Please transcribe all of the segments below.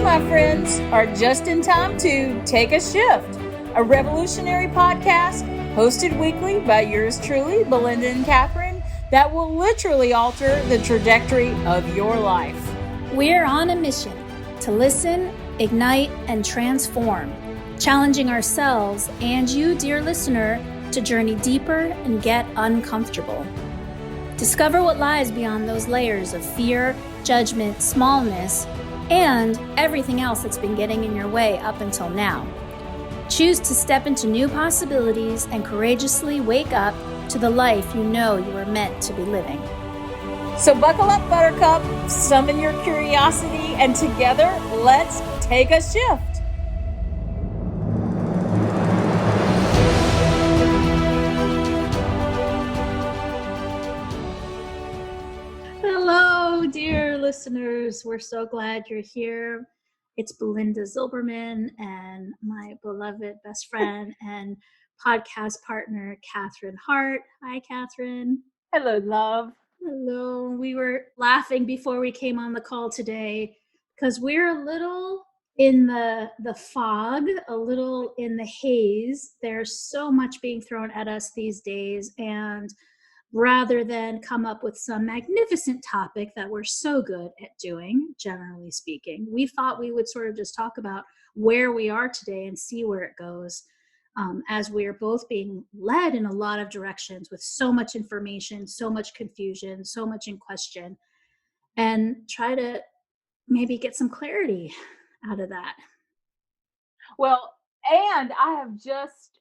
my friends, are just in time to take a shift, a revolutionary podcast hosted weekly by yours truly, Belinda and Katherine, that will literally alter the trajectory of your life. We're on a mission to listen, ignite, and transform, challenging ourselves and you, dear listener, to journey deeper and get uncomfortable. Discover what lies beyond those layers of fear, judgment, smallness, and everything else that's been getting in your way up until now. Choose to step into new possibilities and courageously wake up to the life you know you were meant to be living. So buckle up, Buttercup, summon your curiosity, and together, let's take a shift. Hello, dear listeners. We're so glad you're here. It's Belinda Zilberman and my beloved best friend and podcast partner, Katherine Hart. Hi, Katherine. Hello, love. Hello. We were laughing before we came on the call today because we're a little in the fog, a little in the haze. There's so much being thrown at us these days, and rather than come up with some magnificent topic that we're so good at doing, generally speaking, we thought we would sort of just talk about where we are today and see where it goes, as we are both being led in a lot of directions with so much information, so much confusion, so much in question, and try to maybe get some clarity out of that. Well, and I have just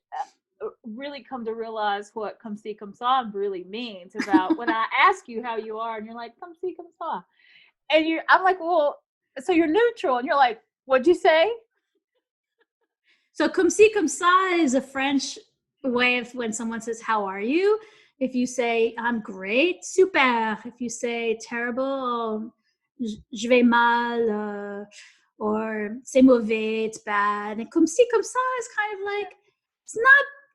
really come to realize what come see, come saw really means about when I ask you how you are and you're like, come see, come saw. And I'm like, well, so you're neutral. And you're like, what'd you say? So comme ci, comme ça is a French way of when someone says, how are you? If you say, I'm great, super. If you say terrible, je vais mal, or c'est mauvais, it's bad. And comme ci, comme ça is kind of like,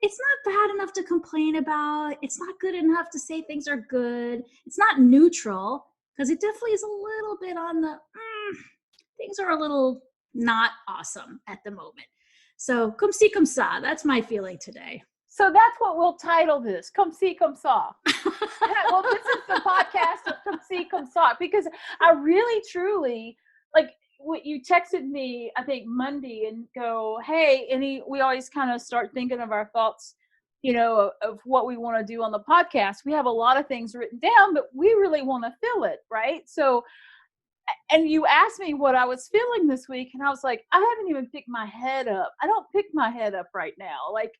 it's not bad enough to complain about. It's not good enough to say things are good. It's not neutral, because it definitely is a little bit on the, things are a little not awesome at the moment. So, comme ci, comme ça, that's my feeling today. So that's what we'll title this, Come See, Come Saw. Well, this is the podcast of Come See, Come Saw, because I really, truly, like, you texted me, I think, Monday and go, hey, we always kind of start thinking of our thoughts, of what we want to do on the podcast. We have a lot of things written down, but we really want to fill it, right? So, and you asked me what I was feeling this week, and I was like, I haven't even picked my head up. I don't pick my head up right now. Like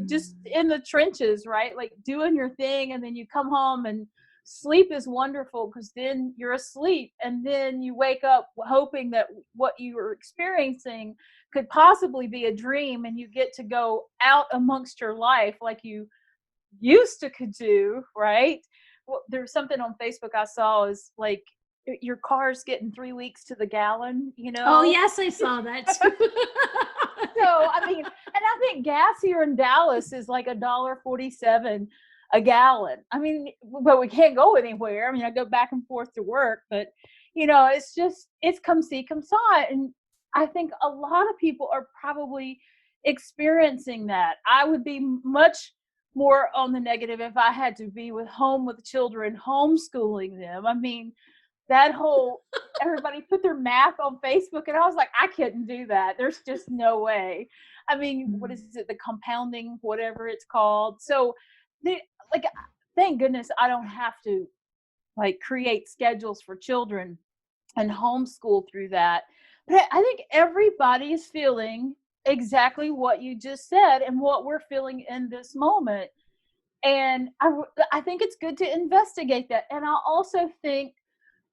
just in the trenches, right? Like doing your thing, and then you come home, and sleep is wonderful because then you're asleep, and then you wake up hoping that what you were experiencing could possibly be a dream, and you get to go out amongst your life like you used to could do, right? Well, there's something on Facebook I saw is like, your car's getting 3 weeks to the gallon, Oh, yes, I saw that too. So, I mean, and I think gas here in Dallas is like $1.47 a gallon. I mean, but we can't go anywhere. I mean, I go back and forth to work, but, it's come see, come saw. And I think a lot of people are probably experiencing that. I would be much more on the negative if I had to be home with children, homeschooling them. I mean, that whole everybody put their math on Facebook, and I was like, I couldn't do that. There's just no way. I mean, what is it? The compounding, whatever it's called. So, thank goodness I don't have to create schedules for children and homeschool through that. But I think everybody is feeling exactly what you just said and what we're feeling in this moment. And I think it's good to investigate that. And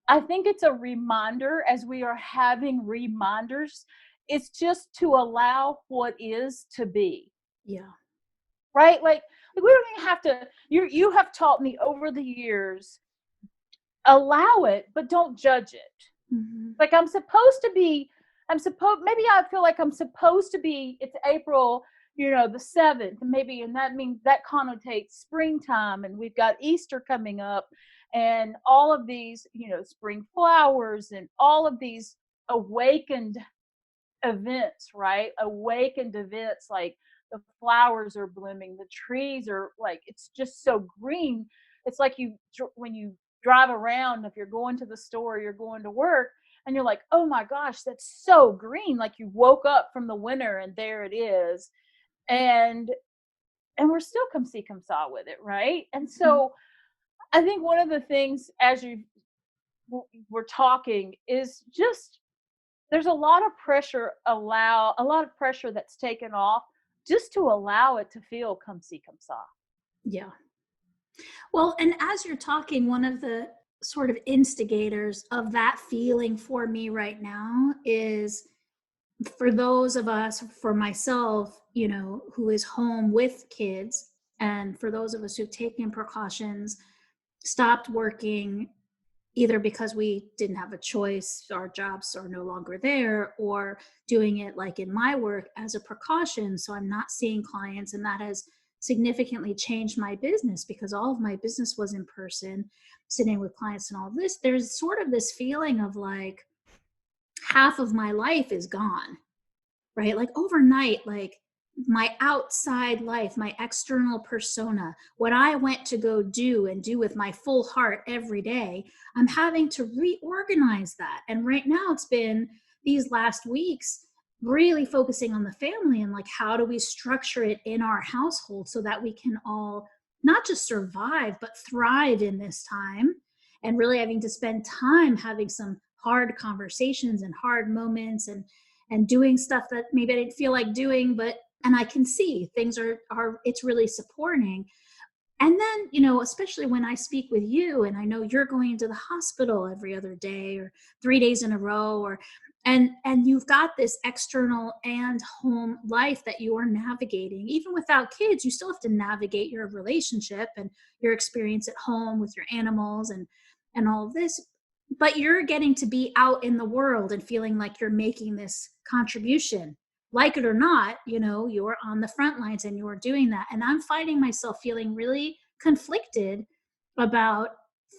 I think it's a reminder, as we are having reminders, it's just to allow what is to be. Yeah. Right? Like we don't even have to, you have taught me over the years, allow it, but don't judge it. Mm-hmm. Like maybe I feel like I'm supposed to be, it's April, the 7th, maybe, and that means that connotates springtime, and we've got Easter coming up, and all of these, spring flowers and all of these awakened events, right? Awakened events like the flowers are blooming, the trees are like, it's just so green. It's like when you drive around, if you're going to the store, you're going to work, and you're like, oh my gosh, that's so green. Like you woke up from the winter and there it is. And we're still come see come saw with it, right? And Mhm. so I think one of the things as you were talking is just there's a lot of pressure, a lot of pressure that's taken off just to allow it to feel come see come saw. Yeah. Well, and as you're talking, one of the sort of instigators of that feeling for me right now is for those of us, for myself, who is home with kids, and for those of us who've taken precautions, stopped working either because we didn't have a choice, our jobs are no longer there, or doing it like in my work as a precaution. So I'm not seeing clients, and that has significantly changed my business because all of my business was in person, sitting with clients and all this. There's sort of this feeling of like half of my life is gone, right? Like overnight, like my outside life, my external persona, what I went to go do and do with my full heart every day, I'm having to reorganize that. And right now it's been these last weeks really focusing on the family and like how do we structure it in our household so that we can all not just survive but thrive in this time, and really having to spend time having some hard conversations and hard moments, and doing stuff that maybe I didn't feel like doing, but and I can see things are it's really supporting. And then, especially when I speak with you and I know you're going to the hospital every other day or 3 days in a row, or and you've got this external and home life that you are navigating. Even without kids, you still have to navigate your relationship and your experience at home with your animals and all of this. But you're getting to be out in the world and feeling like you're making this contribution, like it or not, you're on the front lines and you're doing that. And I'm finding myself feeling really conflicted about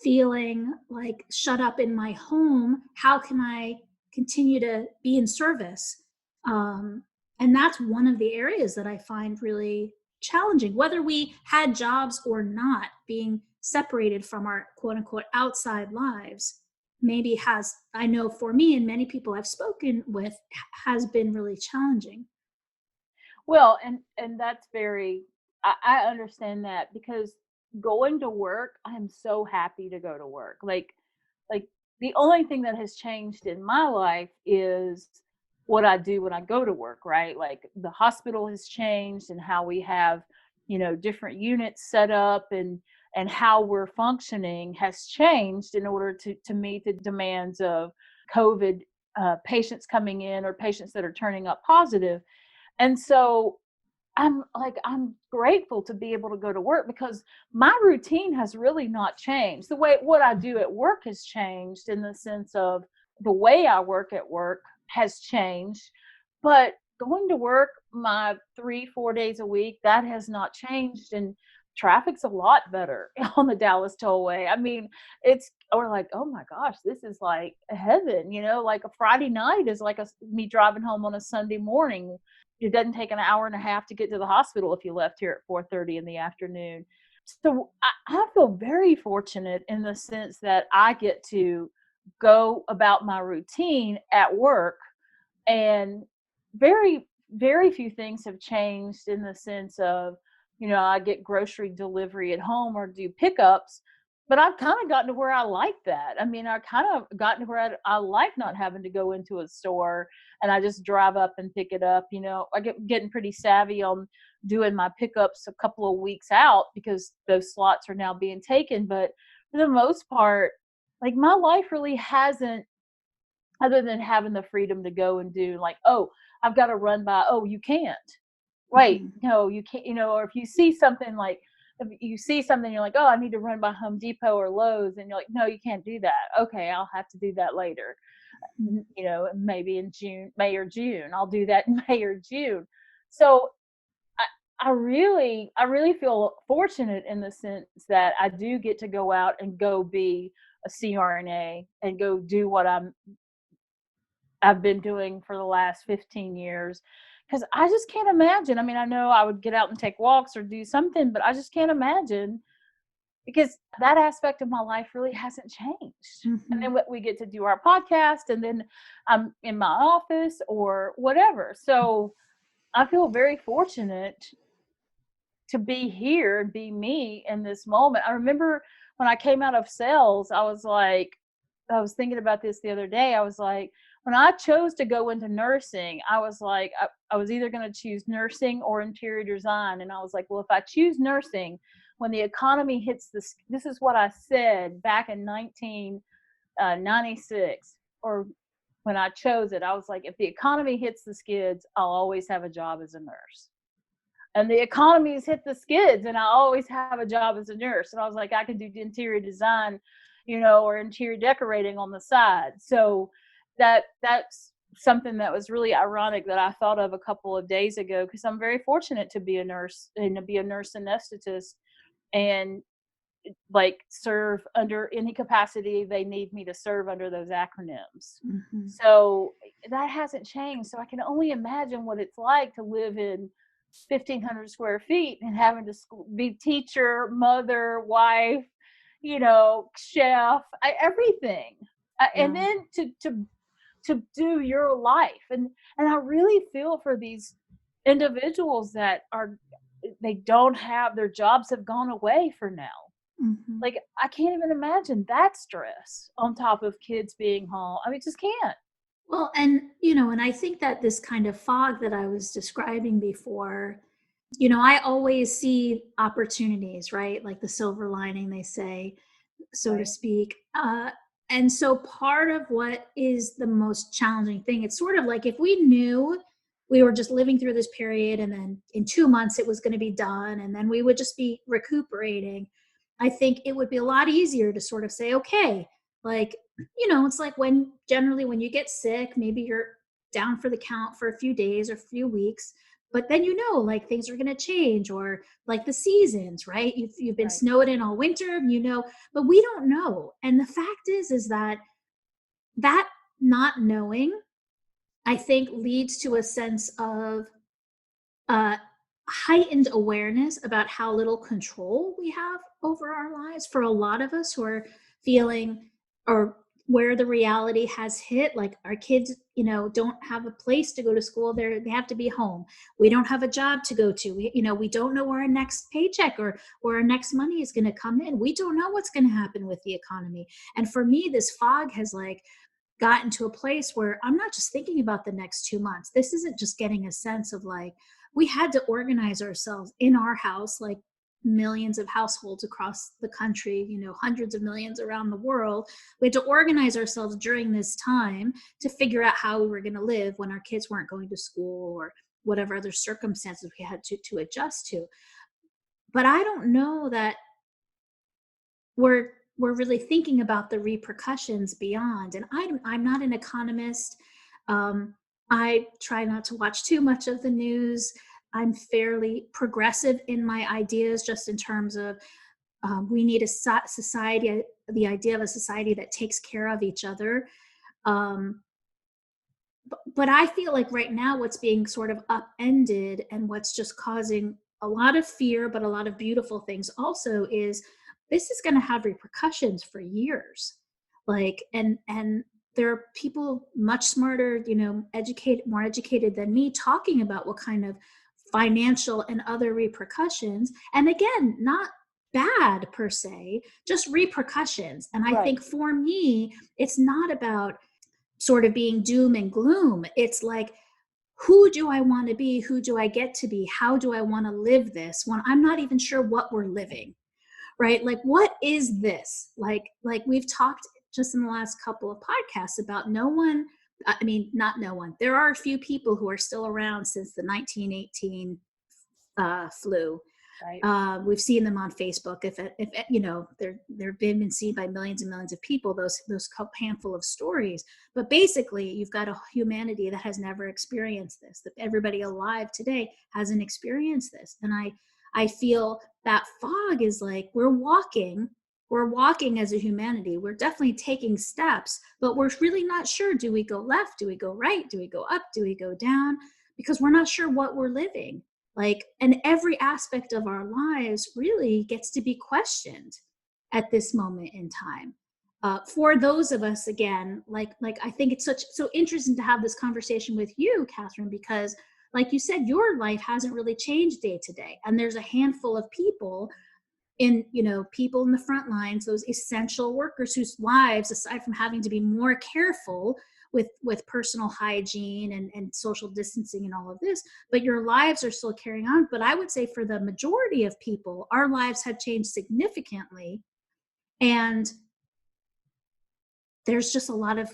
feeling like shut up in my home. How can I continue to be in service? Um, and that's one of the areas that I find really challenging, whether we had jobs or not, being separated from our quote unquote outside lives maybe has, I know for me and many people I've spoken with, has been really challenging. Well, and that's very I understand that because going to work, I'm so happy to go to work. Like the only thing that has changed in my life is what I do when I go to work, right? Like the hospital has changed and how we have, different units set up, and how we're functioning has changed in order to meet the demands of COVID patients coming in or patients that are turning up positive. And so I'm grateful to be able to go to work because my routine has really not changed. The way what I do at work has changed in the sense of the way I work at work has changed, but going to work my 3, 4 days a week, that has not changed. And traffic's a lot better on the Dallas tollway. I mean, we're like, oh my gosh, this is like heaven, like a Friday night is like me driving home on a Sunday morning. It doesn't take an hour and a half to get to the hospital if you left here at 4:30 in the afternoon. So I feel very fortunate in the sense that I get to go about my routine at work, and very, very few things have changed in the sense of, I get grocery delivery at home or do pickups, but I've kind of gotten to where I like that. I mean, I kind of gotten to where I like not having to go into a store, and I just drive up and pick it up. I getting pretty savvy on doing my pickups a couple of weeks out because those slots are now being taken. But for the most part, like my life really hasn't, other than having the freedom to go and do like, oh, I've got to run by, oh, you can't. Wait, Mhm. no, you can't, or if you see something like, if you see something, you're like, oh, I need to run by Home Depot or Lowe's, and you're like, no, you can't do that. Okay, I'll have to do that later. Maybe in June, May or June. I'll do that in May or June. So I really feel fortunate in the sense that I do get to go out and go be a CRNA and go do what I'm I've been doing for the last 15 years. Because I just can't imagine. I mean, I know I would get out and take walks or do something, but I just can't imagine, because that aspect of my life really hasn't changed. And then we get to do our podcast, and then I'm in my office or whatever. So I feel very fortunate to be here and be me in this moment. I remember when I came out of sales, I was thinking about this the other day. I was like, when I chose to go into nursing, I was like, I was either going to choose nursing or interior design. And I was like, well, if I choose nursing, when the economy hits this is what I said back in 1996, or when I chose it, I was like, if the economy hits the skids, I'll always have a job as a nurse. And the economy's hit the skids, and I always have a job as a nurse. And I was like, I can do interior design, or interior decorating on the side. So that's something that was really ironic that I thought of a couple of days ago, because I'm very fortunate to be a nurse and to be a nurse anesthetist, and like serve under any capacity they need me to serve under those acronyms. So that hasn't changed. So I can only imagine what it's like to live in 1,500 square feet and having to be teacher, mother, wife, chef, everything. And then to do your life. And I really feel for these individuals that they don't have, their jobs have gone away for now. Like, I can't even imagine that stress on top of kids being home. I mean, just can't. Well, and I think that this kind of fog that I was describing before, I always see opportunities, right? Like the silver lining, they say, so to speak. And so part of what is the most challenging thing, it's sort of like if we knew we were just living through this period and then in 2 months it was going to be done and then we would just be recuperating, I think it would be a lot easier to sort of say, okay, like, it's like when you get sick, maybe you're down for the count for a few days or a few weeks, but then like things are going to change, or like the seasons, right? You've been snowed in all winter, but we don't know. And the fact is that not knowing, I think, leads to a sense of heightened awareness about how little control we have over our lives. For a lot of us who are feeling, or where the reality has hit, like our kids, don't have a place to go to school. They have to be home. We don't have a job to go to. We don't know where our next paycheck or our next money is going to come in. We don't know what's going to happen with the economy. And for me, this fog has gotten to a place where I'm not just thinking about the next 2 months. This isn't just getting a sense of we had to organize ourselves in our house, like millions of households across the country, hundreds of millions around the world. We had to organize ourselves during this time to figure out how we were going to live when our kids weren't going to school or whatever other circumstances we had to adjust to. But I don't know that we're really thinking about the repercussions beyond. And I'm not an economist. I try not to watch too much of the news. I'm fairly progressive in my ideas, just in terms of we need a society, the idea of a society that takes care of each other. But I feel like right now what's being sort of upended and what's just causing a lot of fear, but a lot of beautiful things also, is this is going to have repercussions for years. And there are people much smarter, more educated than me, talking about what kind of financial and other repercussions. And again, not bad per se, just repercussions. And I think for me, it's not about sort of being doom and gloom. It's like, who do I want to be? Who do I get to be? How do I want to live this when I'm not even sure what we're living? Right? Like, what is this? Like we've talked just in the last couple of podcasts about not no one. There are a few people who are still around since the 1918 flu. Right. We've seen them on Facebook. If they've been seen by millions and millions of people, those handful of stories. But basically, you've got a humanity that has never experienced this. That everybody alive today hasn't experienced this. And I feel that fog is like we're walking we're walking as a humanity. We're definitely taking steps, but we're really not sure. Do we go left? Do we go right? Do we go up? Do we go down? Because we're not sure what we're living. Like, and every aspect of our lives really gets to be questioned at this moment in time. For those of us, again, like I think it's so interesting to have this conversation with you, Katherine, because like you said, your life hasn't really changed day to day, and there's a handful of people people in the front lines, those essential workers whose lives, aside from having to be more careful with personal hygiene and social distancing and all of this, but your lives are still carrying on. But I would say for the majority of people, our lives have changed significantly, and there's just a lot of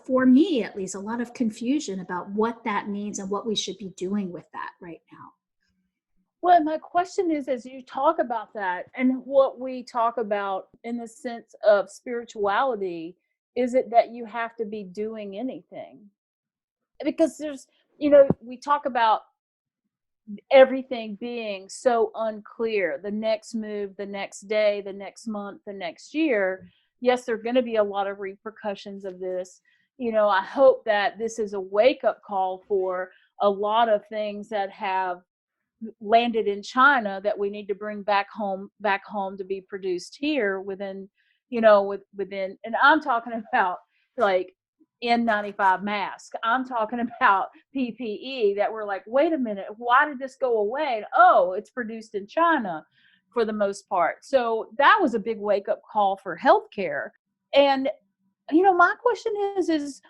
for me at least, a lot of confusion about what that means and what we should be doing with that right now. Well, my question is, as you talk about that and what we talk about in the sense of spirituality, is it that you have to be doing anything? Because there's, we talk about everything being so unclear, the next move, the next day, the next month, the next year. Yes, there are going to be a lot of repercussions of this. I hope that this is a wake-up call for a lot of things that have landed in China that we need to bring back home to be produced here within, within, and I'm talking about like N95 mask. I'm talking about PPE that we're like, wait a minute, why did this go away? And, oh, it's produced in China for the most part. So that was a big wake up call for healthcare. And, my question is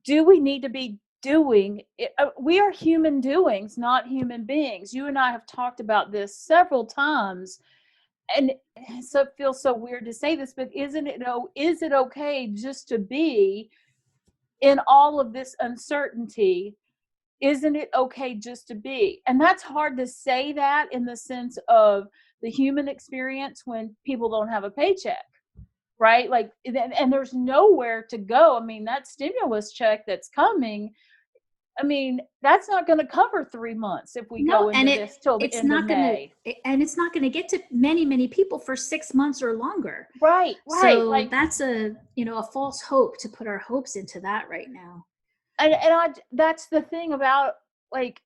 do we need to be doing it? We are human doings, not human beings. You and I have talked about this several times, and so it feels so weird to say this, but is it okay just to be in all of this uncertainty? Isn't it okay just to be? And that's hard to say that in the sense of the human experience when people don't have a paycheck, right? Like, and there's nowhere to go. I mean, that stimulus check that's coming, I mean, that's not going to cover 3 months if we go into this till the end of May. And it's not going to get to many people for 6 months or longer. Right. So like, that's a false hope to put our hopes into that right now. And that's the thing about, like,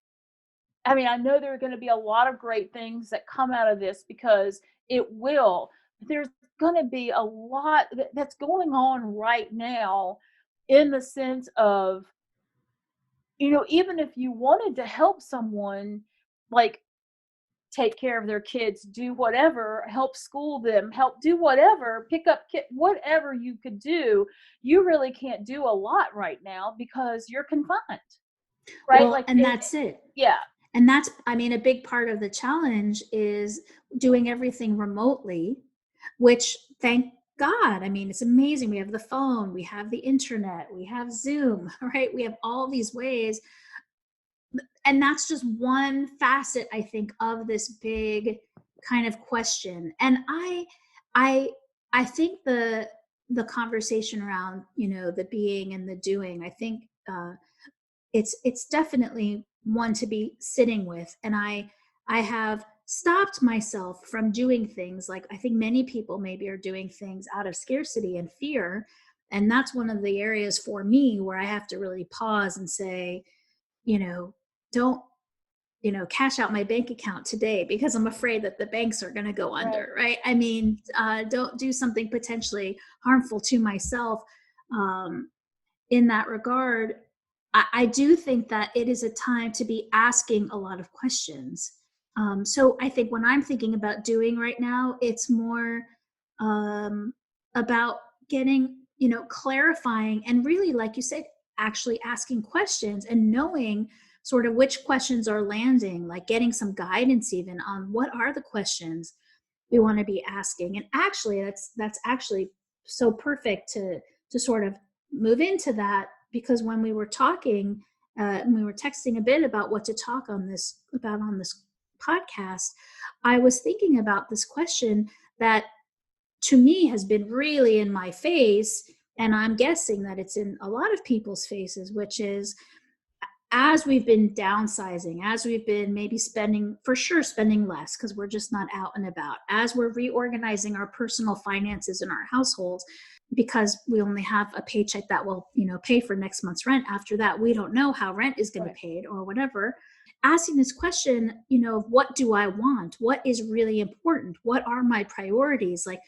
I mean, I know there are going to be a lot of great things that come out of this because it will. There's going to be a lot that's going on right now in the sense of, even if you wanted to help someone, like take care of their kids, do whatever, help school them, help do whatever, pick up whatever you could do, you really can't do a lot right now because you're confined. Right? Well, and that's it. Yeah. And that's, I mean, a big part of the challenge is doing everything remotely, which thank God, I mean, it's amazing. We have the phone, we have the internet, we have Zoom, right? We have all these ways. And that's just one facet, I think, of this big kind of question. And I think the conversation around, the being and the doing, I think it's definitely one to be sitting with. And I have stopped myself from doing things like I think many people maybe are doing things out of scarcity and fear. And that's one of the areas for me where I have to really pause and say, don't, cash out my bank account today because I'm afraid that the banks are going to go under, right? I mean, don't do something potentially harmful to myself. In that regard, I do think that it is a time to be asking a lot of questions. So I think when I'm thinking about doing right now, it's more about getting, clarifying and really, like you said, actually asking questions and knowing sort of which questions are landing, like getting some guidance even on what are the questions we want to be asking. And actually, that's actually so perfect to sort of move into that, because when we were talking, and we were texting a bit about what to talk on this podcast, I was thinking about this question that to me has been really in my face, and I'm guessing that it's in a lot of people's faces, which is as we've been downsizing, as we've been maybe spending less because we're just not out and about, as we're reorganizing our personal finances in our households, because we only have a paycheck that will, pay for next month's rent. After that, we don't know how rent is going to be paid or whatever. Asking this question, what do I want? What is really important? What are my priorities? Like,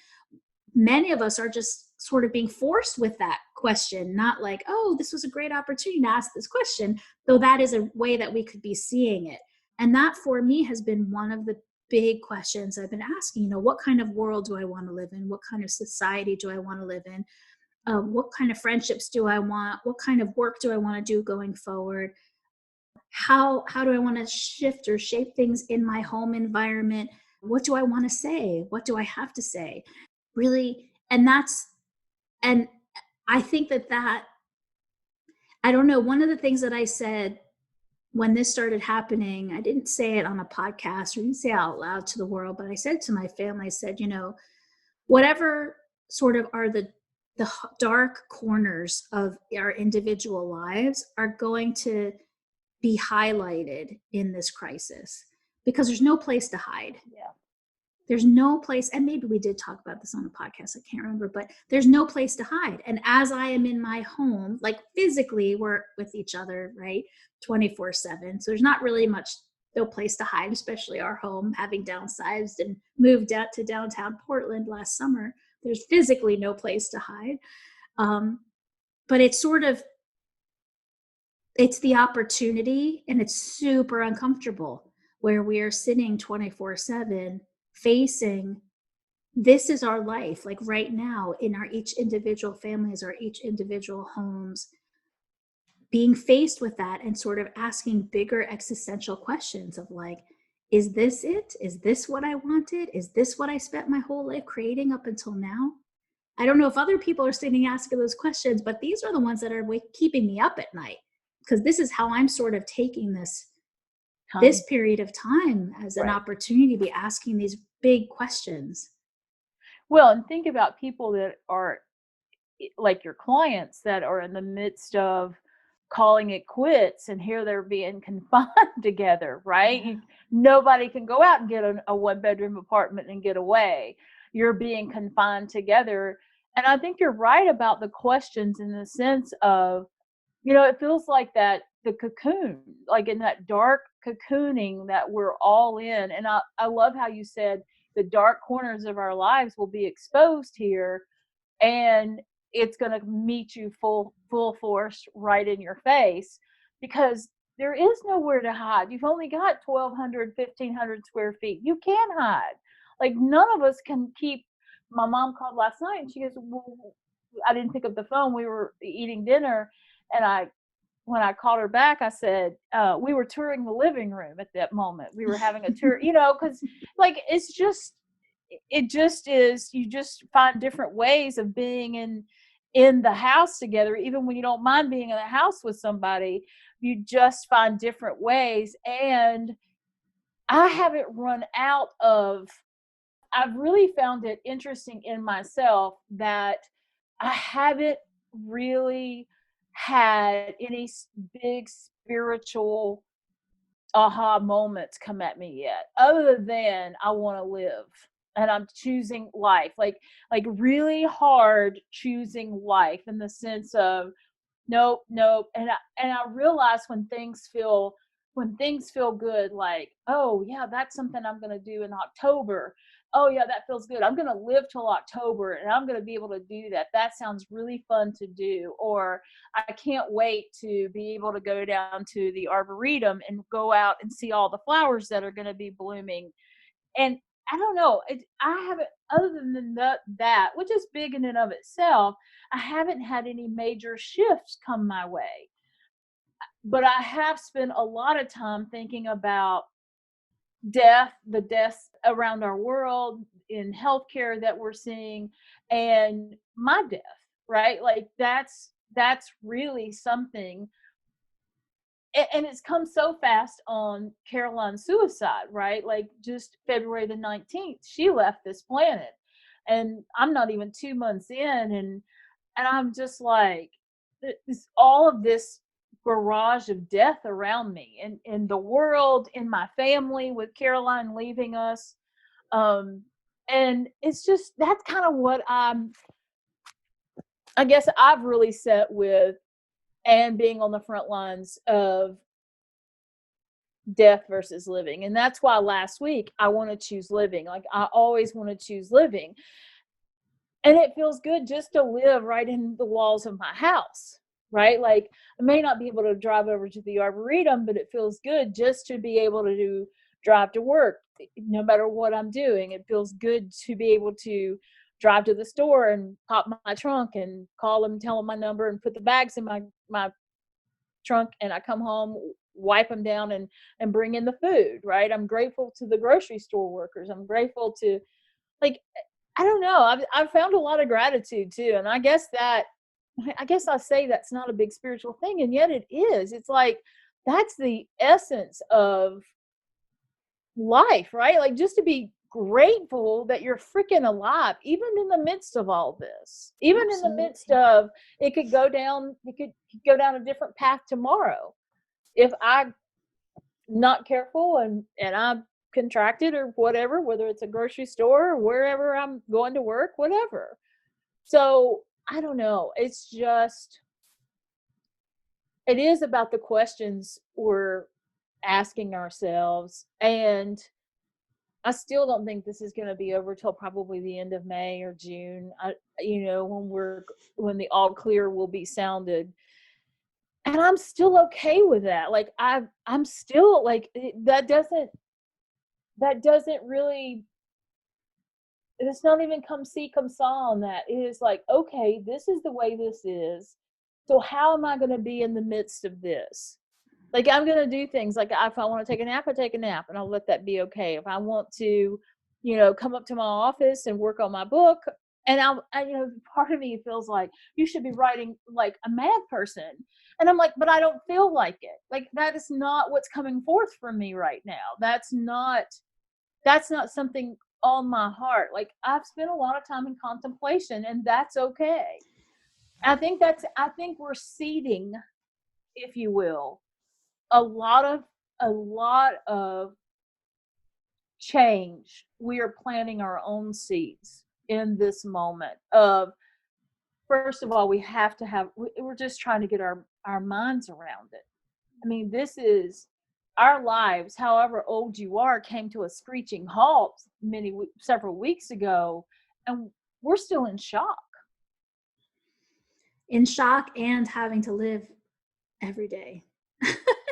many of us are just sort of being forced with that question, not like, oh, this was a great opportunity to ask this question, though that is a way that we could be seeing it. And that for me has been one of the big questions I've been asking. What kind of world do I want to live in? What kind of society do I want to live in? What kind of friendships do I want? What kind of work do I want to do going forward? How do I want to shift or shape things in my home environment? What do I want to say? What do I have to say? Really, and I think that I don't know, one of the things that I said when this started happening, I didn't say it on a podcast or didn't say it out loud to the world, but I said to my family, I said, whatever sort of are the dark corners of our individual lives are going to be highlighted in this crisis, because there's no place to hide. Yeah. There's no place, and maybe we did talk about this on a podcast, I can't remember, but there's no place to hide. And as I am in my home, like physically we're with each other, right, 24/7. So there's not really no place to hide, especially our home, having downsized and moved out to downtown Portland last summer. There's physically no place to hide. But it's the opportunity, and it's super uncomfortable, where we are sitting 24/7 facing, this is our life, like right now in our each individual families or each individual homes, being faced with that and sort of asking bigger existential questions of like, is this it? Is this what I wanted? Is this what I spent my whole life creating up until now? I don't know if other people are sitting asking those questions, but these are the ones that are keeping me up at night, because this is how I'm sort of taking this period of time as an opportunity to be asking these big questions. Well, and think about people that are like your clients that are in the midst of calling it quits, and here they're being confined together, right? Yeah. Nobody can go out and get a one-bedroom apartment and get away. You're being confined together. And I think you're right about the questions, in the sense of, it feels like that the cocoon, like in that dark cocooning that we're all in. And I love how you said the dark corners of our lives will be exposed here, and it's going to meet you full force right in your face, because there is nowhere to hide. You've only got 1,200, 1,500 square feet. You can't hide. Like, none of us can keep. My mom called last night and she goes, well, I didn't pick up the phone. We were eating dinner, and when I called her back, I said, we were touring the living room at that moment. We were having a tour, because like, it just is, you just find different ways of being in the house together. Even when you don't mind being in the house with somebody, you just find different ways. And I haven't run out of, I've really found it interesting in myself that I haven't really had any big spiritual aha moments come at me yet, other than I want to live and I'm choosing life, like really hard choosing life, in the sense of nope, nope. And I realize when things feel good, like, oh yeah, that's something I'm going to do in October. Oh yeah, that feels good. I'm going to live till October and I'm going to be able to do that. That sounds really fun to do. Or I can't wait to be able to go down to the arboretum and go out and see all the flowers that are going to be blooming. And I don't know, I haven't, other than that, which is big in and of itself, I haven't had any major shifts come my way. But I have spent a lot of time thinking about the deaths around our world, in healthcare that we're seeing, and my death, right? Like, that's really something. And it's come so fast on Caroline's suicide, right? Like, just February the 19th, she left this planet. And I'm not even 2 months in, and I'm just like, all of this barrage of death around me, in the world, in my family, with Caroline leaving us. And it's just, that's kind of what I guess I've really set with, and being on the front lines of death versus living. And that's why last week I want to choose living. Like, I always want to choose living. And it feels good just to live right in the walls of my house, right? Like, I may not be able to drive over to the Arboretum, but it feels good just to be able to drive to work no matter what I'm doing. It feels good to be able to drive to the store and pop my trunk and call them, tell them my number, and put the bags in my trunk, and I come home, wipe them down, and bring in the food, right? I'm grateful to the grocery store workers. I'm grateful to, like, I don't know. I've found a lot of gratitude too, and I guess I say that's not a big spiritual thing, and yet it is. It's like, that's the essence of life, right? Like, just to be grateful that you're freaking alive, even in the midst of all this, even Absolutely. in the midst of, it could go down a different path tomorrow if I'm not careful, and I'm contracted or whatever, whether it's a grocery store or wherever I'm going to work, whatever. So I don't know. It's just, it is about the questions we're asking ourselves. And I still don't think this is going to be over till probably the end of May or June. When the all clear will be sounded. And I'm still okay with that. Like, I'm still like, that doesn't really, it's not even come see come saw on that. It is like, okay, this is the way this is. So how am I going to be in the midst of this? Like, I'm going to do things like, if I want to take a nap, I take a nap, and I'll let that be okay. If I want to, come up to my office and work on my book, and part of me feels like, you should be writing like a mad person. And I'm like, but I don't feel like it. Like, that is not what's coming forth from me right now. That's not something on my heart. Like, I've spent a lot of time in contemplation, and that's okay. I think we're seeding, if you will, a lot of change. We are planting our own seeds in this moment of, first of all, we're just trying to get our minds around it. I mean, this is, our lives, however old you are, came to a screeching halt several weeks ago, and we're still in shock. And having to live every day.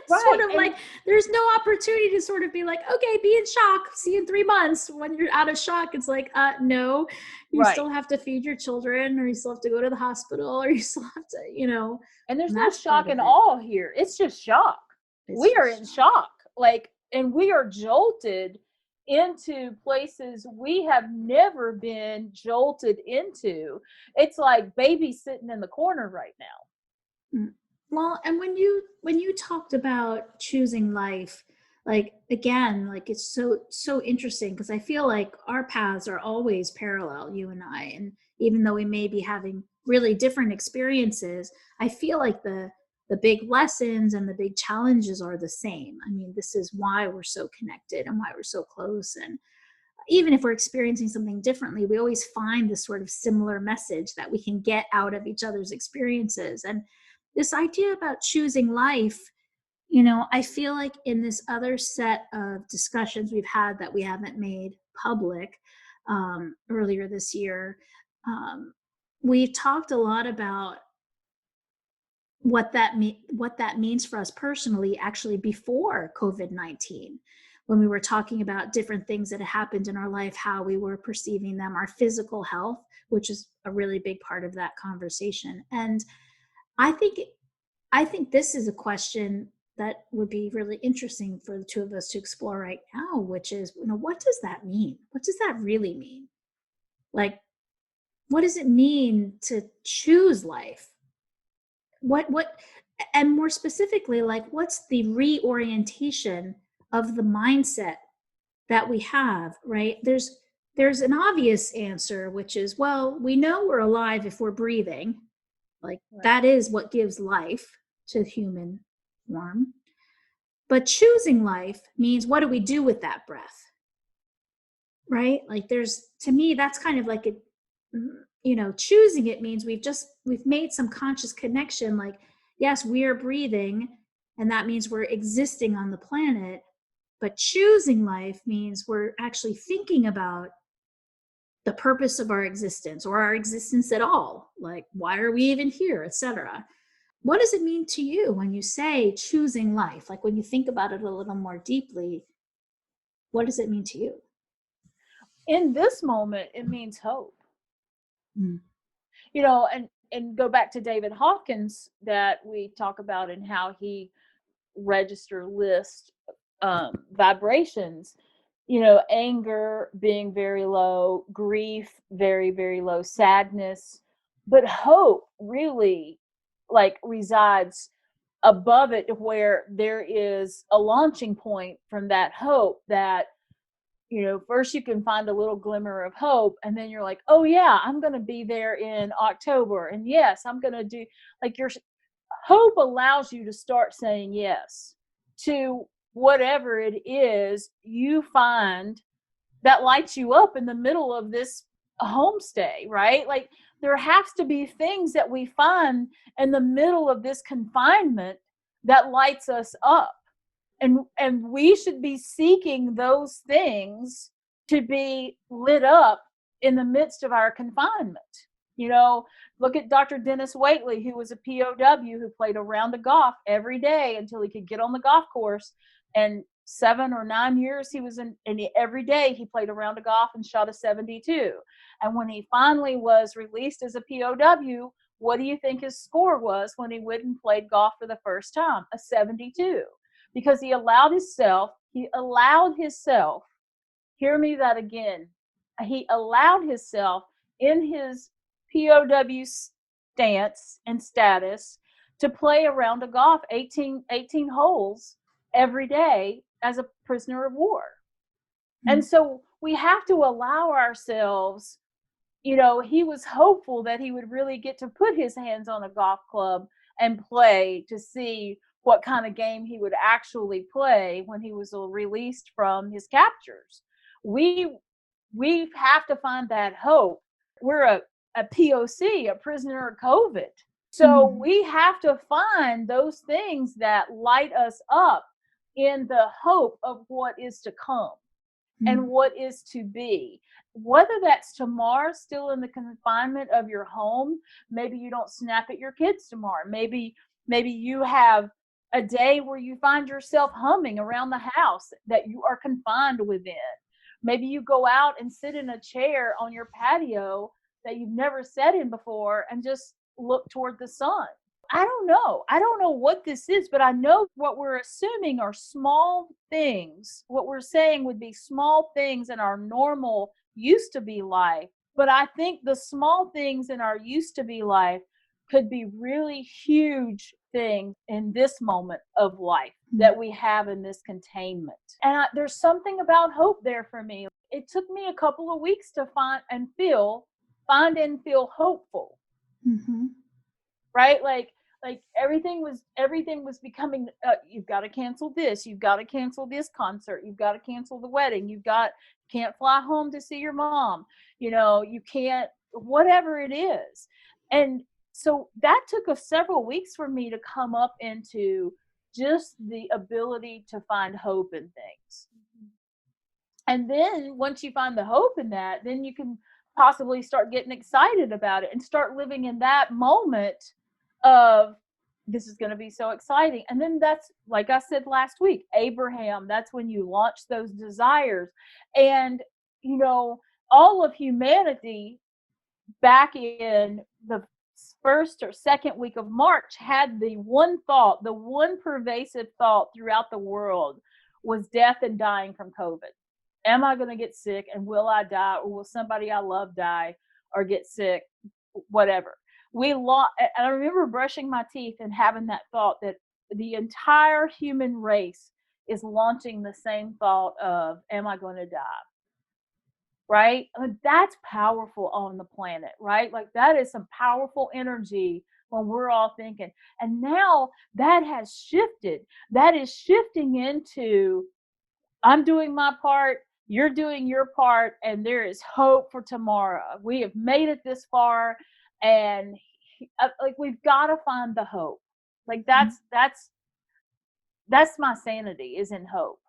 Right. Sort of like, there's no opportunity to sort of be like, okay, be in shock, see you in 3 months. When you're out of shock, it's like, no, you right. still have to feed your children, or you still have to go to the hospital, or you still have to, and there's no shock and awe here. It's just shock. We are in shock. Like, and we are jolted into places we have never been jolted into. It's like babies sitting in the corner right now. Well, and when you talked about choosing life, like, again, like, it's so interesting, because I feel like our paths are always parallel, you and I. And even though we may be having really different experiences, I feel like the big lessons and the big challenges are the same. I mean, this is why we're so connected and why we're so close. And even if we're experiencing something differently, we always find this sort of similar message that we can get out of each other's experiences. And this idea about choosing life, I feel like in this other set of discussions we've had that we haven't made public earlier this year, we've talked a lot about what that means for us personally, actually, before COVID-19, when we were talking about different things that had happened in our life, how we were perceiving them, our physical health, which is a really big part of that conversation. And I think this is a question that would be really interesting for the two of us to explore right now, which is, what does that mean? What does that really mean? Like, what does it mean to choose life? What, and more specifically, like, what's the reorientation of the mindset that we have, right? There's an obvious answer, which is, well, we know we're alive if we're breathing. Like, that is what gives life. to human form. But choosing life means, what do we do with that breath? Right? Like, to me, that's kind of like choosing it means we've made some conscious connection. Like, yes, we are breathing, and that means we're existing on the planet. But choosing life means we're actually thinking about the purpose of our existence, or our existence at all. Like, why are we even here, etc. What does it mean to you when you say choosing life? Like, when you think about it a little more deeply, what does it mean to you? In this moment, it means hope. Mm. And go back to David Hawkins that we talk about, and how he lists vibrations. Anger being very low, grief very, very low, sadness, but hope really resides above it, where there is a launching point from that hope that first you can find a little glimmer of hope, and then you're like, oh yeah, I'm going to be there in October, and yes, I'm going to do, your hope allows you to start saying yes to whatever it is you find that lights you up in the middle of this homestay, right? Like, there has to be things that we find in the middle of this confinement that lights us up, and we should be seeking those things to be lit up in the midst of our confinement. Look at Dr. Dennis Waitley, who was a POW who played a round of golf every day until he could get on the golf course. And 7 or 9 years he was in, and every day he played a round of golf and shot a 72. And when he finally was released as a POW, what do you think his score was when he went and played golf for the first time? A 72. Because he allowed himself, hear me that again, he allowed himself in his POW stance and status to play a round of golf 18 holes every day as a prisoner of war. Mm-hmm. And so we have to allow ourselves, he was hopeful that he would really get to put his hands on a golf club and play to see what kind of game he would actually play when he was released from his captures. We have to find that hope. We're a POC, a prisoner of COVID. So we have to find those things that light us up in the hope of what is to come and what is to be. Whether that's tomorrow, still in the confinement of your home, maybe you don't snap at your kids tomorrow. Maybe you have a day where you find yourself humming around the house that you are confined within. Maybe you go out and sit in a chair on your patio that you've never sat in before and just look toward the sun. I don't know what this is, but I know what we're assuming are small things. What we're saying would be small things in our normal used to be life. But I think the small things in our used to be life could be really huge things in this moment of life that we have in this containment. And there's something about hope there for me. It took me a couple of weeks to find and feel hopeful. Mm-hmm. Right? Like everything was becoming, you've got to cancel this, you've got to cancel this concert, you've got to cancel the wedding, can't fly home to see your mom, you can't, whatever it is. And so that took several weeks for me to come up into just the ability to find hope in things. And then once you find the hope in that, then you can possibly start getting excited about it and start living in that moment of, this is going to be so exciting. And then that's, like I said last week, Abraham, that's when you launch those desires. And, all of humanity back in the first or second week of March had the one pervasive thought throughout the world was death and dying from COVID. Am I going to get sick, and will I die, or will somebody I love die or get sick, whatever. I remember brushing my teeth and having that thought that the entire human race is launching the same thought of, am I going to die? Right? I mean, that's powerful on the planet, right? Like, that is some powerful energy when we're all thinking. And now that has shifted. That is shifting into, I'm doing my part, you're doing your part, and there is hope for tomorrow. We have made it this far, and like, we've got to find the hope. Like, that's my sanity, is in hope.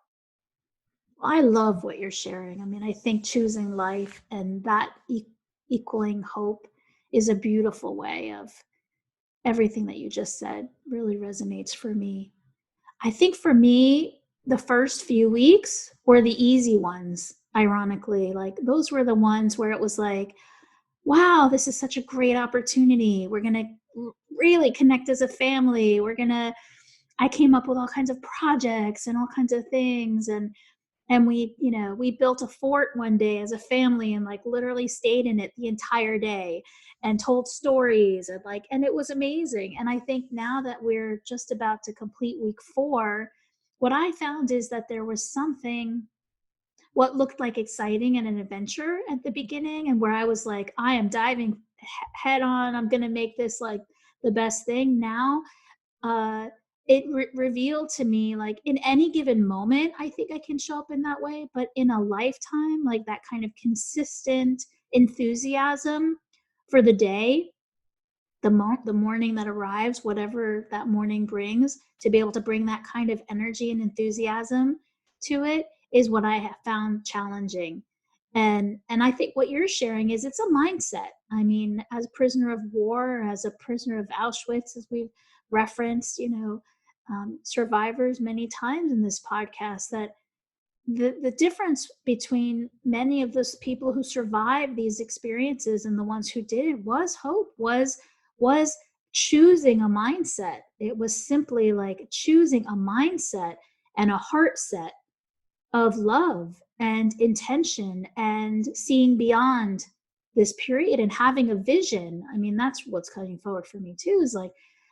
I love what you're sharing. I mean, I think choosing life and that equaling hope is a beautiful way of everything that you just said really resonates for me. I think for me, the first few weeks were the easy ones, ironically. Like, those were the ones where it was like, wow, this is such a great opportunity. We're going to really connect as a family. I came up with all kinds of projects and all kinds of things. And we built a fort one day as a family and like literally stayed in it the entire day and told stories and it was amazing. And I think now that we're just about to complete week 4, what I found is that there was something what looked like exciting and an adventure at the beginning, and where I was like, I am diving head on, I'm going to make this like the best thing. Now uh it revealed to me, like, in any given moment I think I can show up in that way, but in a lifetime, like that kind of consistent enthusiasm for the day, the morning that arrives, whatever that morning brings, to be able to bring that kind of energy and enthusiasm to it is what I have found challenging. And I think what you're sharing is it's a mindset. I mean, as a prisoner of war, as a prisoner of Auschwitz, as we've referenced, survivors many times in this podcast, that the difference between many of those people who survived these experiences and the ones who didn't was hope, was choosing a mindset. It was simply like choosing a mindset and a heart set of love and intention and seeing beyond this period and having a vision. I mean, that's what's coming forward for me too, is like,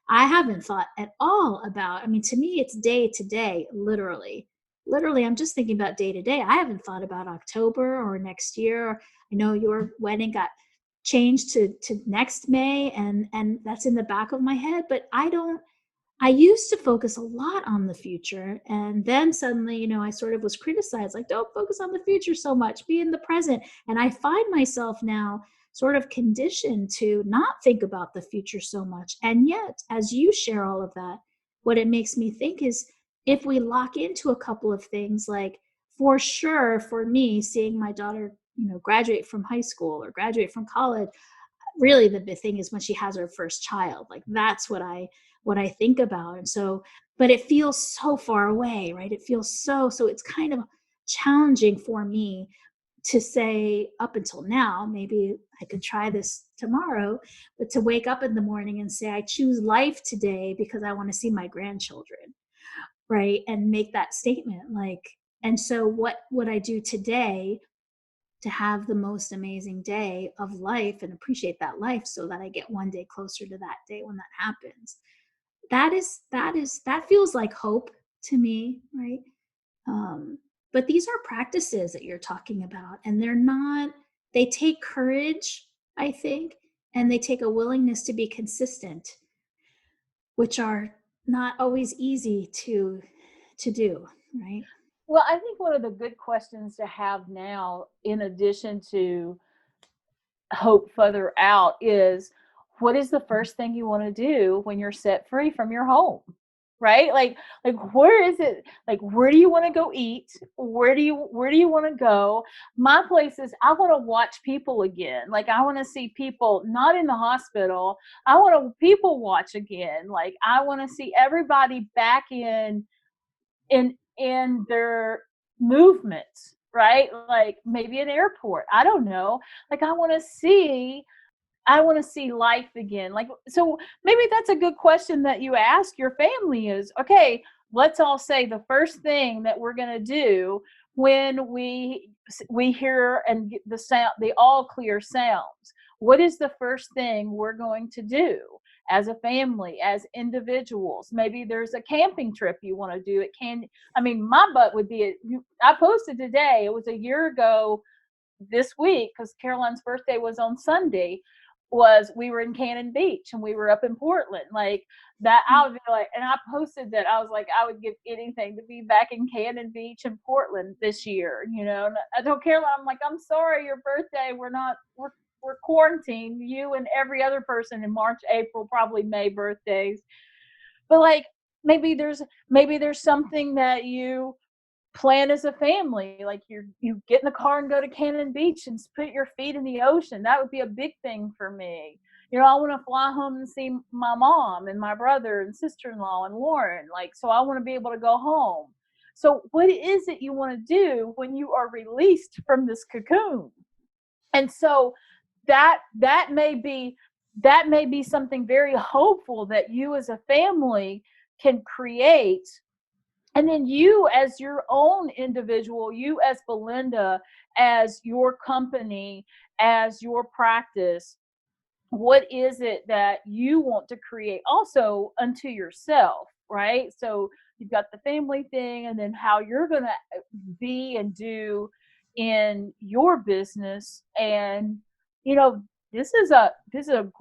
I haven't thought at all about, I mean, to me, it's day to day, literally. Literally, I'm just thinking about day to day. I haven't thought about October or next year. I know your wedding got changed to next May, and that's in the back of my head, but I used to focus a lot on the future. And then suddenly, I sort of was criticized, like, don't focus on the future so much, be in the present. And I find myself now sort of conditioned to not think about the future so much. And yet, as you share all of that, what it makes me think is, if we lock into a couple of things, like, for sure, for me, seeing my daughter, graduate from high school or graduate from college, really the big thing is when she has her first child. Like, that's what I think about. And so, but it feels so far away, right? It feels so it's kind of challenging for me to say, up until now, maybe I could try this tomorrow, but to wake up in the morning and say, I choose life today because I want to see my grandchildren, right? And make that statement. Like, and so what would I do today to have the most amazing day of life and appreciate that life, so that I get one day closer to that day when that happens? That feels like hope to me, right? But these are practices that you're talking about, and they take courage, I think, and they take a willingness to be consistent, which are not always easy to do, right? Well, I think one of the good questions to have now, in addition to hope further out, is, what is the first thing you want to do when you're set free from your home? Right? Like, where is it? Like, where do you want to go eat? Where do you want to go? My place is, I want to watch people again. Like, I want to see people not in the hospital. I want to people watch again. Like, I want to see everybody back in their movements, right? Like, maybe an airport. I don't know. Like, I want to see life again. Like, so maybe that's a good question that you ask your family is, okay, let's all say the first thing that we're going to do when we hear and get the sound, the all clear sounds. What is the first thing we're going to do as a family, as individuals? Maybe there's a camping trip you want to do. I mean, my butt would be, I posted today, it was a year ago this week, because Caroline's birthday was on Sunday. was we were in Cannon Beach and we were up in Portland. Like that, I would be like, and I posted that I was like, I would give anything to be back in Cannon Beach and Portland this year. And I told Caroline, I'm like, I'm sorry, your birthday, we're quarantined. You and every other person in March, April, probably May birthdays. But like maybe there's something that you plan as a family, like you get in the car and go to Cannon Beach and put your feet in the ocean. That would be a big thing for me. I want to fly home and see my mom and my brother and sister-in-law and Lauren, like, so I want to be able to go home. So what is it you want to do when you are released from this cocoon? And so that may be something very hopeful that you as a family can create. And then you as your own individual, you as Belinda, as your company, as your practice, what is it that you want to create also unto yourself, right? So you've got the family thing, and then how you're going to be and do in your business. And this is a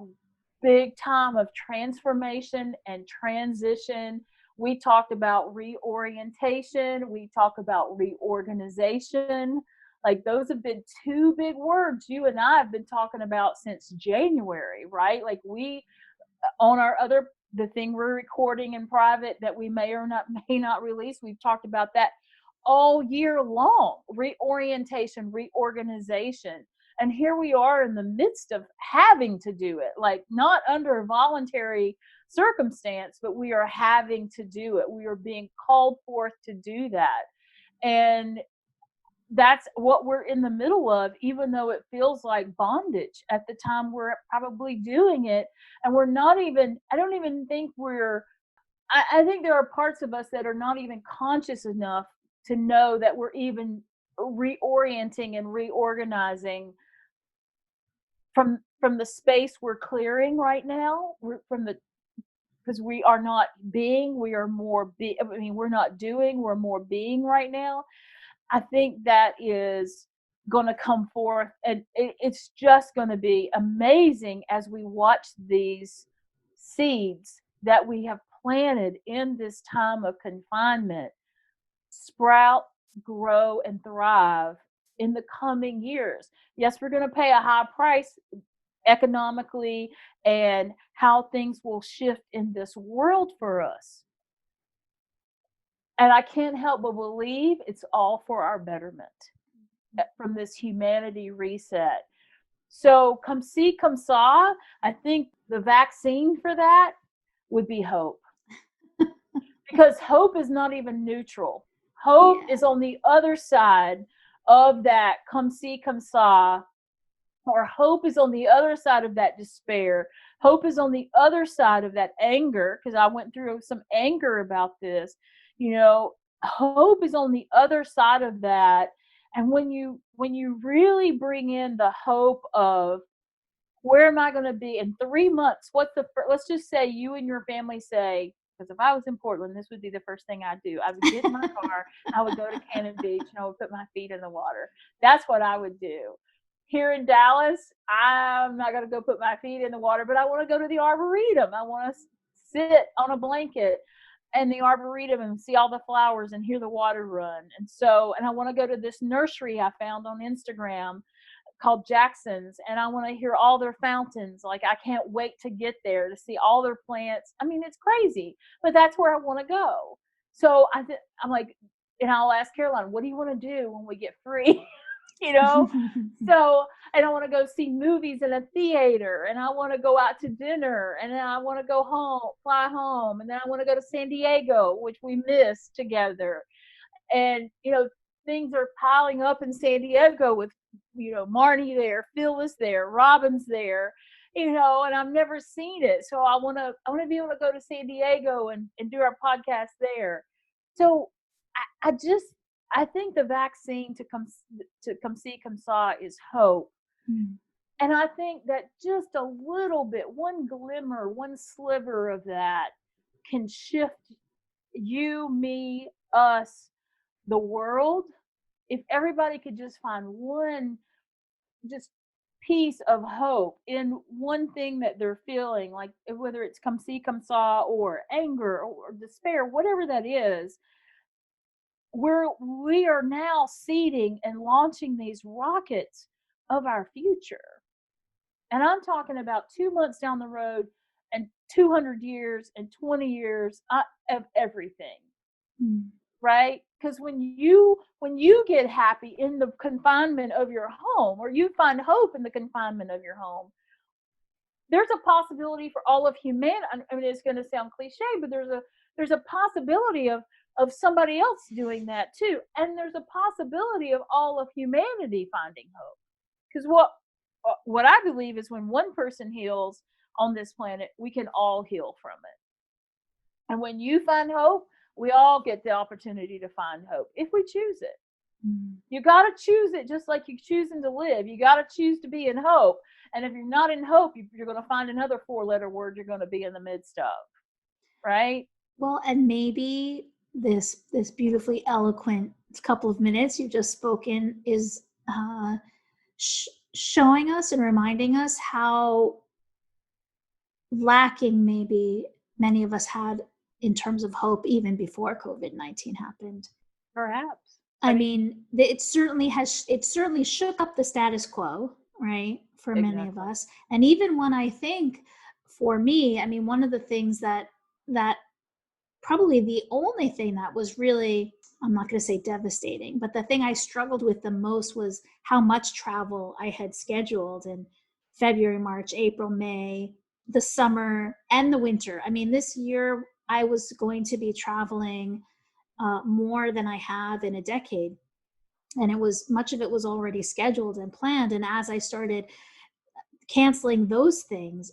big time of transformation and transition. We talked about reorientation, we talk about reorganization. Like those have been two big words you and I have been talking about since January, right? Like we on our other the thing we're recording in private that we may not release, we've talked about that all year long. Reorientation, reorganization. And here we are in the midst of having to do it, like not under a voluntary circumstance, but we are having to do it. We are being called forth to do that. And that's what we're in the middle of, even though it feels like bondage at the time we're probably doing it. And we're not even, I don't even think I think there are parts of us that are not even conscious enough to know that we're even reorienting and reorganizing from the space we're clearing right now. Because we are not being, we are more we're not doing, we're more being right now. I think that is going to come forth, and it's just going to be amazing as we watch these seeds that we have planted in this time of confinement sprout, grow, and thrive in the coming years. Yes, we're going to pay a high price economically and how things will shift in this world for us. And I can't help but believe it's all for our betterment from this humanity reset. So come see, come saw. I think the vaccine for that would be hope. Because hope is not even neutral. Hope is on the other side of that come see, come saw. Or hope is on the other side of that despair. Hope is on the other side of that anger, because I went through some anger about this. Hope is on the other side of that. And when you really bring in the hope of where am I going to be in 3 months? Let's just say you and your family say, because if I was in Portland, this would be the first thing I'd do. I would get in my car, I would go to Cannon Beach, and I would put my feet in the water. That's what I would do. Here in Dallas, I'm not going to go put my feet in the water, but I want to go to the Arboretum. I want to sit on a blanket in the Arboretum and see all the flowers and hear the water run. And I want to go to this nursery I found on Instagram called Jackson's, and I want to hear all their fountains. Like, I can't wait to get there to see all their plants. I mean, it's crazy, but that's where I want to go. So I'm like, and I'll ask Caroline, what do you want to do when we get free? So, and I want to go see movies in a theater, and I want to go out to dinner, and then I want to go home, fly home, and then I want to go to San Diego, which we missed together. And things are piling up in San Diego with Marnie there, Phyllis there, Robin's there, and I've never seen it. So I want to be able to go to San Diego and do our podcast there. So I think the vaccine to come see, come saw is hope. And I think that just a little bit, one glimmer, one sliver of that can shift you, me, us, the world. If everybody could just find one just piece of hope in one thing that they're feeling, like whether it's come see, come saw, or anger or despair, whatever that is, we are now seeding and launching these rockets of our future. And I'm talking about 2 months down the road and 200 years and 20 years of everything, Mm. right? Because when you get happy in the confinement of your home, or you find hope in the confinement of your home, there's a possibility for all of humanity. I mean, it's going to sound cliche, but there's a possibility of somebody else doing that too, and there's a possibility of all of humanity finding hope. Because what I believe is when one person heals on this planet, we can all heal from it. And when you find hope, we all get the opportunity to find hope if we choose it. Mm. You got to choose it, just like you're choosing to live. You got to choose to be in hope. And if you're not in hope, you're going to find another 4-letter word you're going to be in the midst of, right? Well, and maybe this beautifully eloquent couple of minutes you've just spoken is showing us and reminding us how lacking maybe many of us had in terms of hope even before COVID-19 happened. Perhaps. I mean, it certainly shook up the status quo, right, for many of Exactly. us. And even when I think, for me, I mean, one of the things that probably the only thing that was really, I'm not going to say devastating, but the thing I struggled with the most was how much travel I had scheduled in February, March, April, May, the summer, and the winter. I mean, this year I was going to be traveling more than I have in a decade. And much of it was already scheduled and planned. And as I started canceling those things,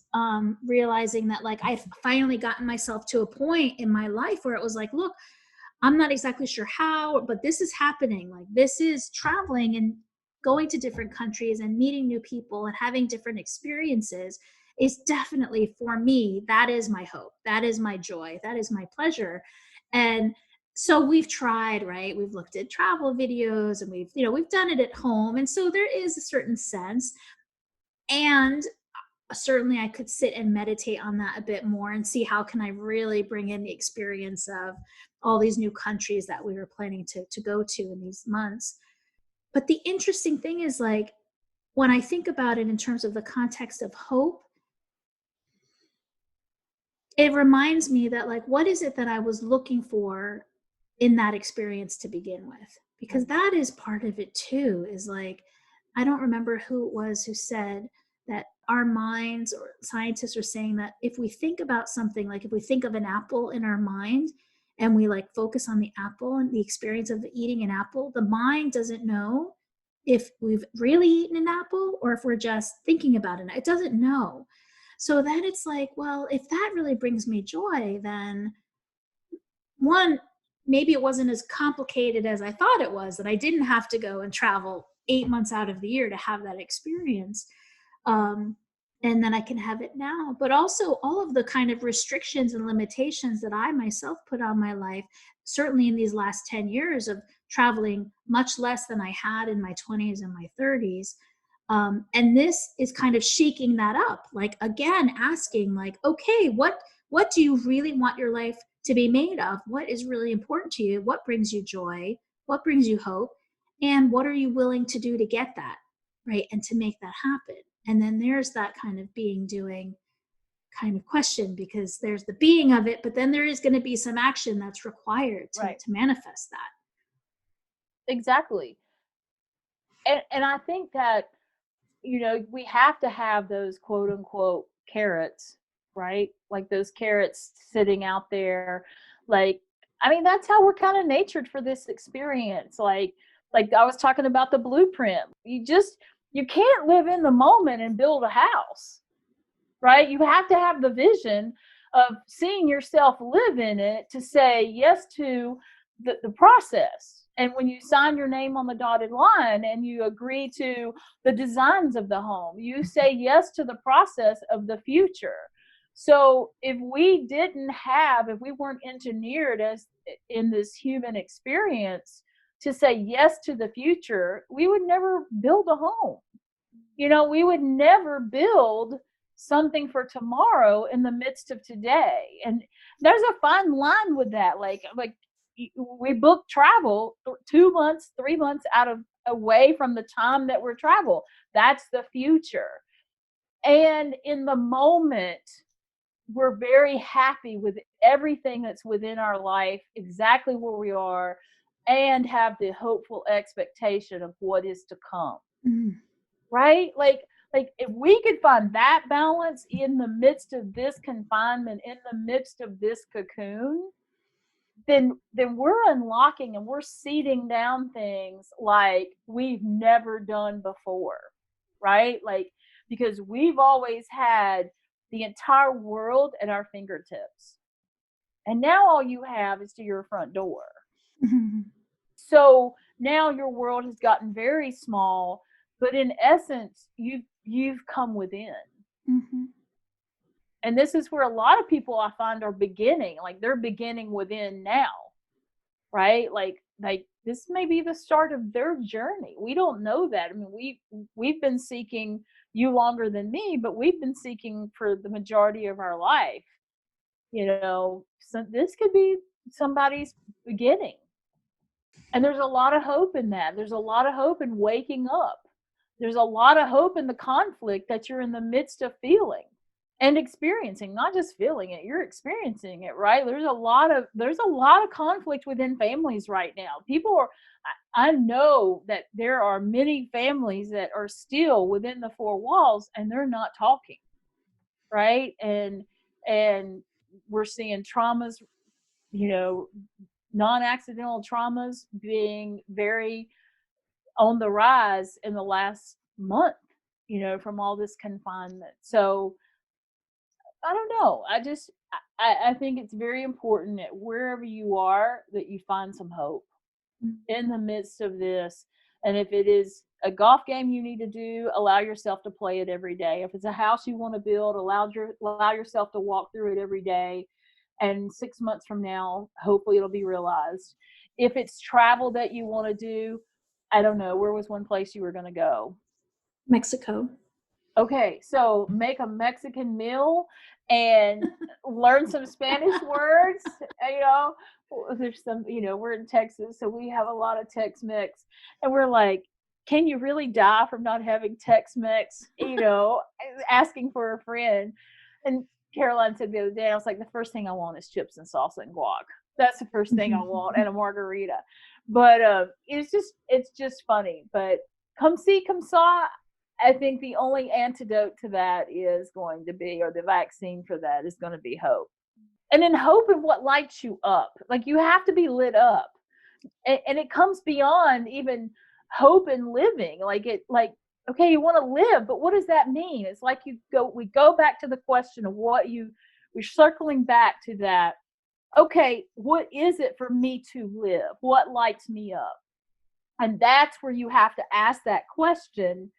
realizing that like I've finally gotten myself to a point in my life where it was like, look, I'm not exactly sure how, but this is happening. Like, this is traveling and going to different countries and meeting new people and having different experiences is definitely, for me, that is my hope. That is my joy. That is my pleasure. And so we've tried, right? We've looked at travel videos and we've done it at home. And so there is a certain sense. And certainly I could sit and meditate on that a bit more and see how can I really bring in the experience of all these new countries that we were planning to go to in these months. But the interesting thing is, like, when I think about it in terms of the context of hope, it reminds me that, like, what is it that I was looking for in that experience to begin with? Because that is part of it too, is like, I don't remember who it was who said that our minds, or scientists are saying that if we think about something, like if we think of an apple in our mind and we like focus on the apple and the experience of eating an apple, the mind doesn't know if we've really eaten an apple or if we're just thinking about it. It doesn't know. So then it's like, well, if that really brings me joy, then one, maybe it wasn't as complicated as I thought it was, that I didn't have to go and travel 8 months out of the year to have that experience. Um, and then I can have it now. But also, all of the kind of restrictions and limitations that I myself put on my life, certainly in these last 10 years of traveling much less than I had in my 20s and my 30s. And this is kind of shaking that up, like, again, asking, like, okay, what do you really want your life to be made of? What is really important to you? What brings you joy? What brings you hope? And what are you willing to do to get that, right? And to make that happen. And then there's that kind of being, doing kind of question, because there's the being of it, but then there is going to be some action that's required Right. to manifest that. Exactly. And I think that, we have to have those quote unquote carrots, right? Like those carrots sitting out there. Like, I mean, that's how we're kind of natured for this experience. Like I was talking about the blueprint. You can't live in the moment and build a house, right? You have to have the vision of seeing yourself live in it to say yes to the process. And when you sign your name on the dotted line and you agree to the designs of the home, you say yes to the process of the future. So if we weren't engineered as in this human experience to say yes to the future, we would never build a home. We would never build something for tomorrow in the midst of today. And there's a fine line with that. Like we book travel 2 months, 3 months out of away from the time that we're travel. That's the future. And in the moment, we're very happy with everything that's within our life, exactly where we are, and have the hopeful expectation of what is to come. Mm. Right? Like if we could find that balance in the midst of this confinement, in the midst of this cocoon, then we're unlocking and we're seeding down things like we've never done before. Right? Like, because we've always had the entire world at our fingertips. And now all you have is to your front door. Mm-hmm. So now your world has gotten very small, but in essence, you've come within. Mm-hmm. And this is where a lot of people I find are beginning, like they're beginning within now, right? Like this may be the start of their journey. We don't know that. I mean, we've been seeking, you longer than me, but we've been seeking for the majority of our life. So this could be somebody's beginning. And there's a lot of hope in that. There's a lot of hope in waking up. There's a lot of hope in the conflict that you're in the midst of feeling and experiencing, not just feeling it, you're experiencing it, right? There's a lot of conflict within families right now. People are, I know that there are many families that are still within the four walls and they're not talking, right? And we're seeing traumas, you know, non-accidental traumas being very on the rise in the last month, from all this confinement. So I don't know. I think it's very important that wherever you are, that you find some hope in the midst of this. And if it is a golf game you need to do, allow yourself to play it every day. If it's a house you want to build, allow yourself to walk through it every day. And 6 months from now, hopefully it'll be realized. If it's travel that you want to do, I don't know, where was one place you were going to go? Mexico. Okay, so make a Mexican meal and learn some Spanish words. You know, there's some, we're in Texas, so we have a lot of Tex-Mex, and we're like, can you really die from not having Tex-Mex? Asking for a friend. And Caroline said the other day, I was like, the first thing I want is chips and salsa and guac. That's the first thing I want, and a margarita. But it's just funny. But come see, come saw. I think the only antidote to that is going to be, or the vaccine for that is going to be hope. And then hope in what lights you up. Like you have to be lit up. And it comes beyond even hope in living. Okay, you want to live, but what does that mean? It's like we go back to the question of we're circling back to that. Okay, what is it for me to live? What lights me up? And that's where you have to ask that question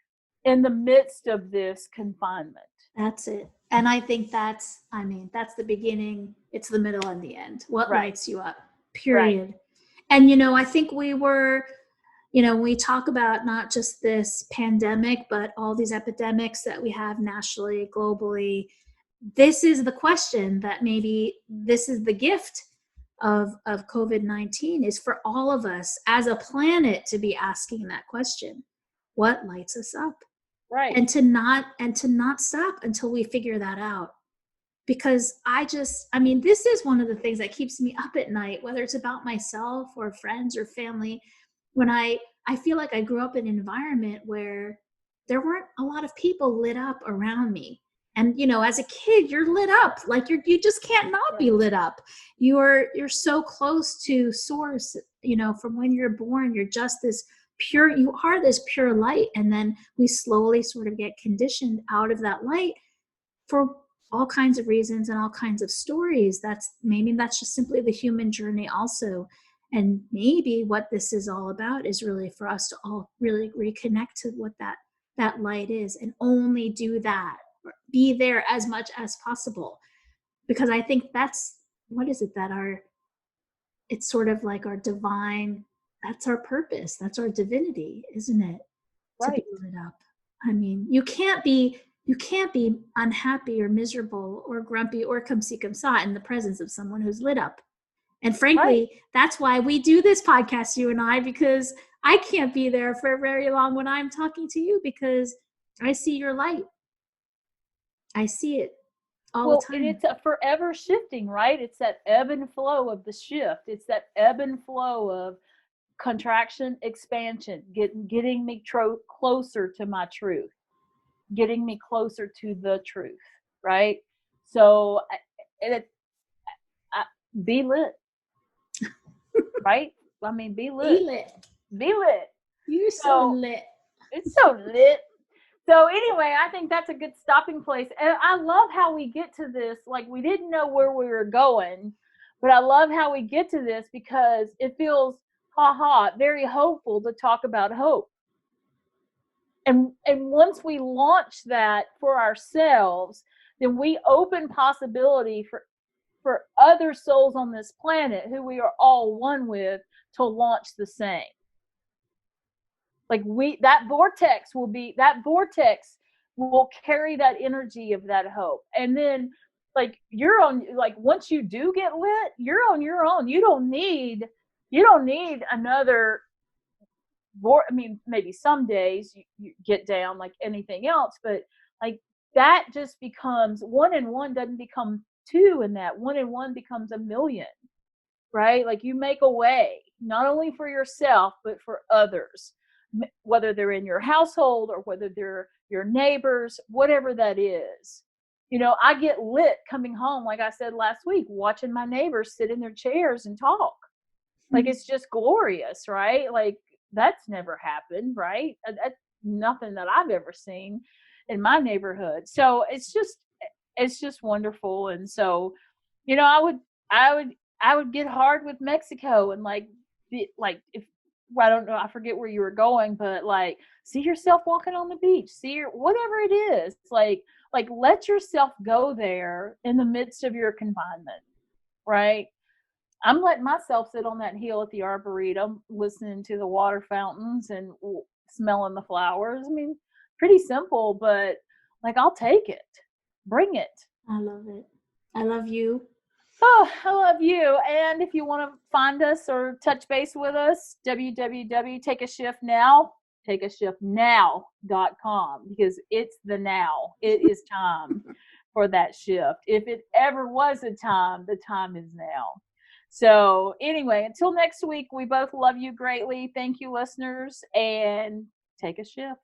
in the midst of this confinement. That's it. And I think that's the beginning, it's the middle and the end. What Right. lights you up, period. Right. And, I think we talk about not just this pandemic, but all these epidemics that we have nationally, globally. This is the question that maybe this is the gift of COVID-19, is for all of us as a planet to be asking that question. What lights us up? Right. And to not stop until we figure that out. Because this is one of the things that keeps me up at night, whether it's about myself or friends or family, when I feel like I grew up in an environment where there weren't a lot of people lit up around me. And as a kid, you're lit up, like you just can't not be lit up. You're so close to source, from when you're born, you're just you are this pure light. And then we slowly sort of get conditioned out of that light for all kinds of reasons and all kinds of stories. That's just simply the human journey also. And maybe what this is all about is really for us to all really reconnect to what that light is, and only do that, be there as much as possible. Because I think that's, what is it, it's sort of like our divine, that's our purpose, that's our divinity, isn't it? Right. To be lit up. I mean, you can't be unhappy or miserable or grumpy or come see come saw in the presence of someone who's lit up. And frankly, Right. that's why we do this podcast, you and I, because I can't be there for very long when I'm talking to you, because I see your light. I see it all the Well, and time. it's a forever shifting, right? It's that ebb and flow of the shift. It's that ebb and flow of contraction, expansion, getting me closer to my truth, getting me closer to the truth, right? So, it, I, be lit, right? I mean, be Be lit, lit. be lit. You're so So lit. it's so lit. So anyway, I think that's a good stopping place. And I love how we get to this. Like, we didn't know where we were going, but I love how we get to this because it feels, very hopeful to talk about hope. And once we launch that for ourselves, then we open possibility for other souls on this planet who we are all one with to launch the same. Like, that vortex will carry that energy of that hope. And then, like, you're on, like, once you do get lit, you're on your own. You don't need another I mean, maybe some days you get down like anything else, but like, that just becomes one, and one doesn't become two, and that one and one becomes a million, right? Like, you make a way, not only for yourself, but for others, whether they're in your household or whether they're your neighbors, whatever that is. I get lit coming home, like I said last week, watching my neighbors sit in their chairs and talk. Like, it's just glorious, right? Like, that's never happened, right? That's nothing that I've ever seen in my neighborhood. So it's just wonderful. And so, I would get hard with Mexico and like if, well, I don't know, I forget where you were going, but like, see yourself walking on the beach, whatever it is. It's like let yourself go there in the midst of your confinement, right? I'm letting myself sit on that hill at the Arboretum, listening to the water fountains and smelling the flowers. I mean, pretty simple, but like, I'll take it. Bring it. I love it. I love you. Oh, I love you. And if you want to find us or touch base with us, takeshiftnow.com, because it's the now. It is time for that shift. If it ever was a time, the time is now. So anyway, until next week, we both love you greatly. Thank you, listeners, and take a shift.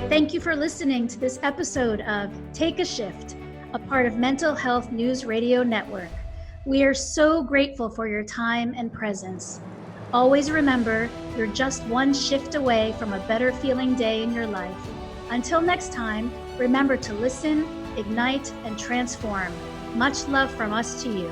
Thank you for listening to this episode of Take a Shift, a part of Mental Health News Radio Network. We are so grateful for your time and presence. Always remember, you're just one shift away from a better feeling day in your life. Until next time, remember to listen, ignite, and transform. Much love from us to you.